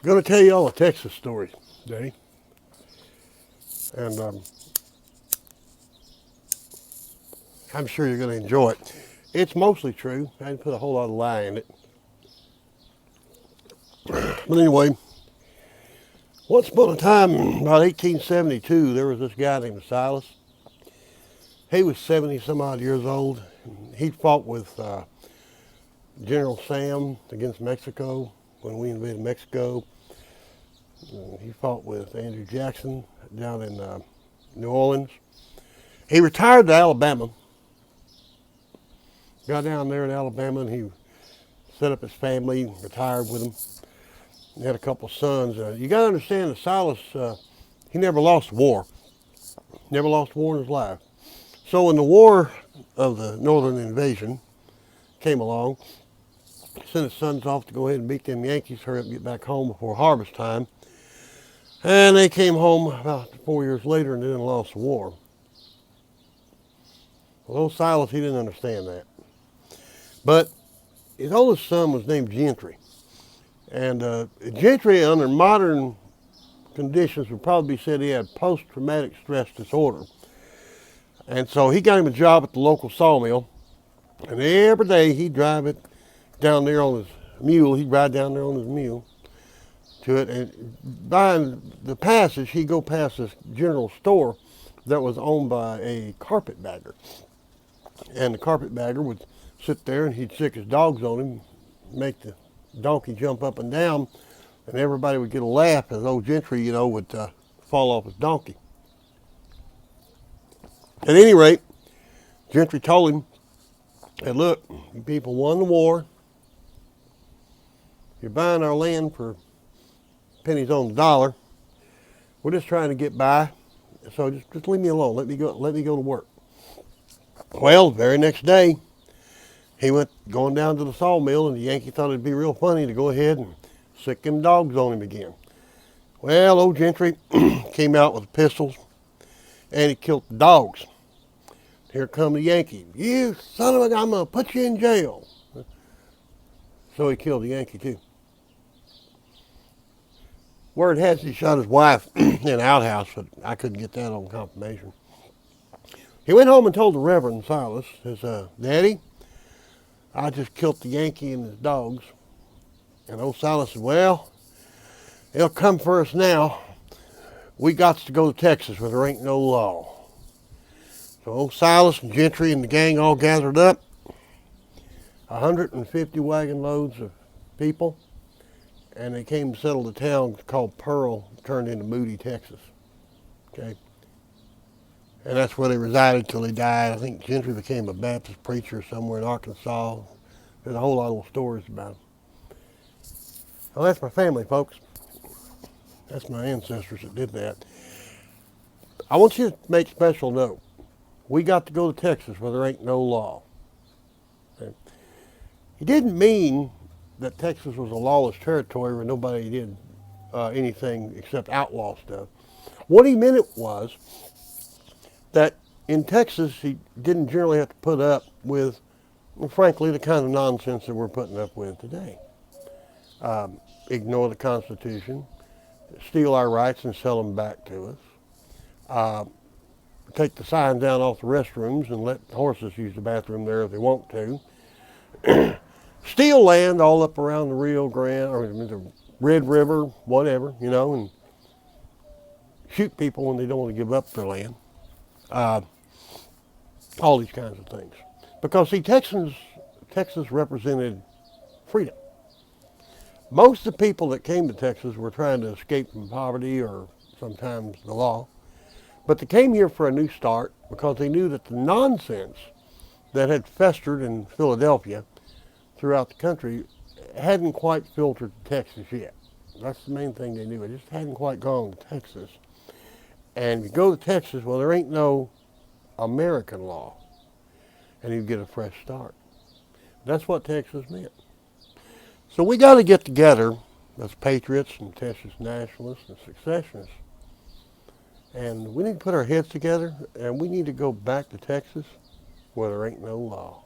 Going to tell you all a Texas story today, and I'm sure you're going to enjoy it. It's mostly true. I didn't put a whole lot of lie in it. But anyway, once upon a time, about 1872, there was this guy named Silas. He was 70 some odd years old. He fought with General Sam against Mexico when we invaded Mexico. He fought with Andrew Jackson down in New Orleans. He retired to Alabama. Got down there in Alabama and he set up his family, retired with them. He had a couple of sons. You got to understand that Silas, he never lost a war. Never lost a war in his life. So when the war of the Northern Invasion came along, he sent his sons off to go ahead and beat them Yankees, hurry up and get back home before harvest time. And they came home about 4 years later and then lost the war. Well, old Silas, he didn't understand that. But his oldest son was named Gentry. And Gentry, under modern conditions, would probably be said he had post-traumatic stress disorder. And so he got him a job at the local sawmill. And every day he'd drive it down there on his mule. He'd ride down there on his mule to it. And buying the passage, he'd go past this general store that was owned by a carpetbagger. And the carpetbagger would sit there and he'd sick his dogs on him, make the donkey jump up and down, and everybody would get a laugh as old Gentry, would fall off his donkey. At any rate, Gentry told him, hey, look, you people won the war. You're buying our land for pennies on the dollar. We're just trying to get by, so just leave me alone. Let me go to work. Well, the very next day, he went going down to the sawmill, and the Yankee thought it'd be real funny to go ahead and sick them dogs on him again. Well, old Gentry came out with pistols, and he killed the dogs. Here come the Yankee. You son of a gun, I'm going to put you in jail. So he killed the Yankee, too. Word has he shot his wife in an outhouse, but I couldn't get that on confirmation. He went home and told the Reverend Silas, his Daddy, I just killed the Yankee and his dogs. And old Silas said, well, it'll come for us now. We got to go to Texas where there ain't no law. So old Silas and Gentry and the gang all gathered up, 150 wagon loads of people, and they came to settle the town called Pearl, turned into Moody, Texas. Okay. And that's where they resided till they died. I think Gentry became a Baptist preacher somewhere in Arkansas. There's a whole lot of stories about him. Well, that's my family, folks. That's my ancestors that did that. I want you to make special note. We got to go to Texas where there ain't no law. Okay. He didn't mean that Texas was a lawless territory where nobody did anything except outlaw stuff. What he meant it was that in Texas, he didn't generally have to put up with, well, frankly, the kind of nonsense that we're putting up with today. Ignore the Constitution, steal our rights and sell them back to us, take the sign down off the restrooms and let the horses use the bathroom there if they want to, steal land all up around the Rio Grande, or the Red River, whatever, and shoot people when they don't want to give up their land. All these kinds of things. Because, see, Texas represented freedom. Most of the people that came to Texas were trying to escape from poverty or sometimes the law. But they came here for a new start because they knew that the nonsense that had festered in Philadelphia throughout the country hadn't quite filtered to Texas yet. That's the main thing they knew. It just hadn't quite gone to Texas. And you go to Texas, well, there ain't no American law. And you get a fresh start. That's what Texas meant. So we got to get together as patriots and Texas nationalists and secessionists. And we need to put our heads together, and we need to go back to Texas where there ain't no law.